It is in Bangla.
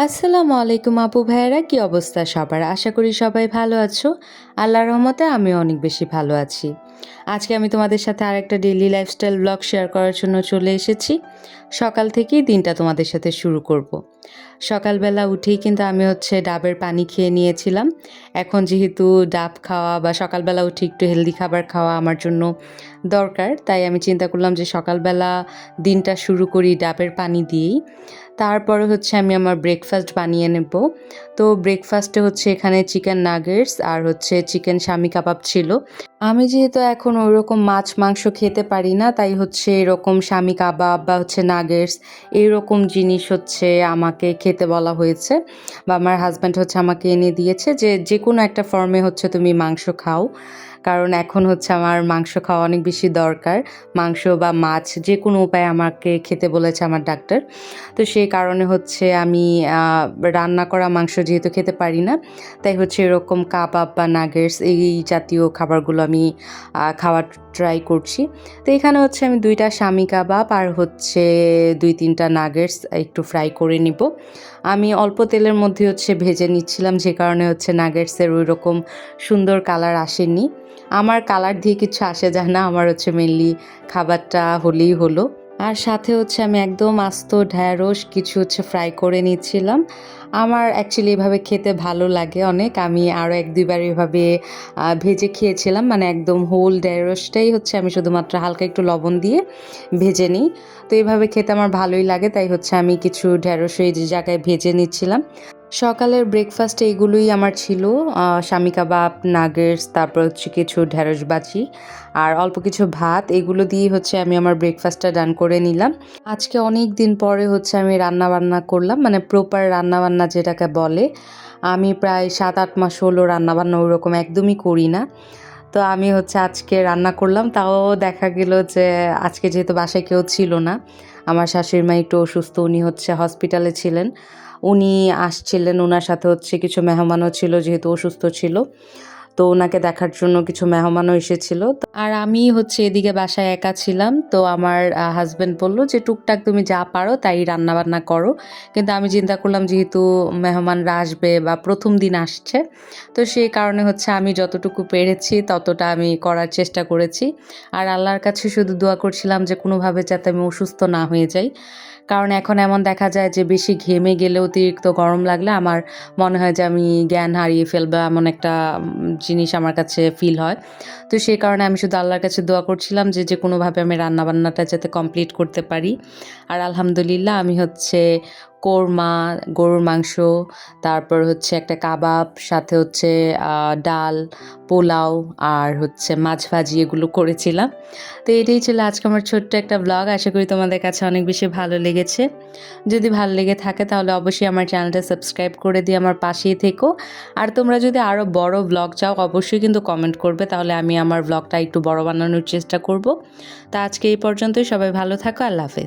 আসসালামু আলাইকুম আপু ভাইয়েরা, কি অবস্থা সবার? আশা করি সবাই ভালো আছো। আল্লাহর রহমতে আমি অনেক বেশি ভালো আছি। আজকে আমি তোমাদের সাথে আরেকটা ডেইলি লাইফস্টাইল ব্লগ শেয়ার করার জন্য চলে এসেছি। সকাল থেকেই দিনটা তোমাদের সাথে শুরু করব। সকালবেলা উঠেই কিন্তু আমি ডাবের পানি খেয়ে নিয়েছিলাম। এখন যেহেতু ডাব খাওয়া বা সকালবেলা উঠে একটু হেলদি খাবার খাওয়া আমার জন্য দরকার, তাই আমি চিন্তা করলাম যে সকালবেলা দিনটা শুরু করি ডাবের পানি দিয়েই। তারপরে আমি আমার ব্রেকফাস্ট বানিয়ে নেব। তো ব্রেকফাস্টে এখানে চিকেন নাগেটস আর চিকেন শামি কাবাব ছিল। আমি যেহেতু এখন ওইরকম মাছ মাংস খেতে পারি না, তাই এরকম শামি কাবাব বা নাগেটস এইরকম জিনিস আমাকে খেতে বলা হয়েছে, বা আমার হাজব্যান্ড আমাকে এনে দিয়েছে যে যে কোনো একটা ফর্মে তুমি মাংস খাও, কারণ এখন আমার মাংস খাওয়া অনেক বেশি দরকার। মাংস বা মাছ যে কোনো উপায়ে আমাকে খেতে বলেছে আমার ডাক্তার। তো সেই কারণে আমি রান্না করা মাংস যেহেতু খেতে পারি না, তাই এরকম কাবাব বা নাগেটস এই জাতীয় খাবারগুলো আমি খাওয়ার ট্রাই করছি। তো এখানে আমি 2টা শামি কাবাব আর 2-3টা নাগেটস একটু ফ্রাই করে নিব। আমি অল্প তেলের মধ্যে ভেজে নিচ্ছিলাম, যে কারণে নাগেটসের ওই রকম সুন্দর কালার আসেনি। আমার কালার দিয়ে কিছু আসে যায় না, আমার মেনলি খাবারটা হলেই হলো। আর সাথে আমি একদম আস্ত ঢ্যাঁড়স কিছু ফ্রাই করে নিচ্ছিলাম। আমার অ্যাকচুয়ালি এভাবে খেতে ভালো লাগে অনেক। আমি আরও 1-2 বার এভাবে ভেজে খেয়েছিলাম, মানে একদম হোল ঢ্যাঁড়সটাই আমি শুধুমাত্র হালকা একটু লবণ দিয়ে ভেজে নিই। তো এইভাবে খেতে আমার ভালোই লাগে, তাই আমি কিছু ঢ্যাঁড়স এই যে জায়গায় ভেজে নিচ্ছিলাম। সকালের ব্রেকফাস্টে এগুলোই আমার ছিল, শামি কাবাব, নাগেটস, তারপর কিছু ঢ্যাঁড়স ভাজি আর অল্প কিছু ভাত। এগুলো দিয়েই আমি আমার ব্রেকফাস্টটা ডান করে নিলাম। আজকে অনেক দিন পরে আমি রান্নাবান্না করলাম, মানে প্রপার রান্নাবান্না যেটাকে বলে। আমি প্রায় 7-8 মাস হলো রান্নাবান্না ওরকম একদমই করি না। তো আমি আজকে রান্না করলাম, তাও দেখা গেল যে আজকে যেহেতু বাসায় কেউ ছিল না, আমার শাশুড়ি মা একটু অসুস্থ, উনি হসপিটালে ছিলেন। উনি আসছিলেন, ওনার সাথে কিছু মেহমানও ছিল, যেহেতু অসুস্থ ছিল। তো ওনাকে দেখার জন্য কিছু মেহমানও এসেছিল। আর আমি এদিকে বাসায় একা ছিলাম। তো আমার হাজব্যান্ড বলল যে টুকটাক তুমি যা পারো তাই রান্নাবান্না করো। কিন্তু আমি চিন্তা করলাম যেহেতু মেহমানরা আসবে বা প্রথম দিন আসছে, তো সেই কারণে আমি যতটুকু পেরেছি ততটা আমি করার চেষ্টা করেছি। আর আল্লাহর কাছে শুধু দোয়া করছিলাম যে কোনোভাবে যাতে আমি অসুস্থ না হয়ে যাই। কারণ এখন এমন দেখা যায় যে বেশি ঘেমে গেলে, অতিরিক্ত গরম লাগলে আমার মনে হয় যে আমি জ্ঞান হারিয়ে ফেলবো, এমন একটা জিনিস আমার কাছে ফিল হয়। তো সেই কারণে আমি শুধু আল্লাহর কাছে দোয়া করছিলাম যে যে কোনোভাবে আমি রান্নাবান্নাটা যাতে কমপ্লিট করতে পারি। আর আলহামদুলিল্লাহ আমি কোরমা, গরুর মাংস, তারপর একটা কাবাব, সাথে ডাল, পোলাও আর মাছ ভাজি এগুলো করেছিলাম। তো এটাই ছিল আজকে আমার ছোট্ট একটা ব্লগ। আশা করি তোমাদের কাছে অনেক বেশি ভালো লেগেছে। যদি ভালো লেগে থাকে তাহলে অবশ্যই আমার চ্যানেলটা সাবস্ক্রাইব করে দিয়ে আমার পাশেই থেকো। আর তোমরা যদি আরও বড় ব্লগ চাও অবশ্যই কিন্তু কমেন্ট করবে, তাহলে আমি আমার ব্লগটা একটু বড় বানানোর চেষ্টা করব। তা আজকে এই পর্যন্তই, সবাই ভালো থাকো, আল্লাহ হাফেজ।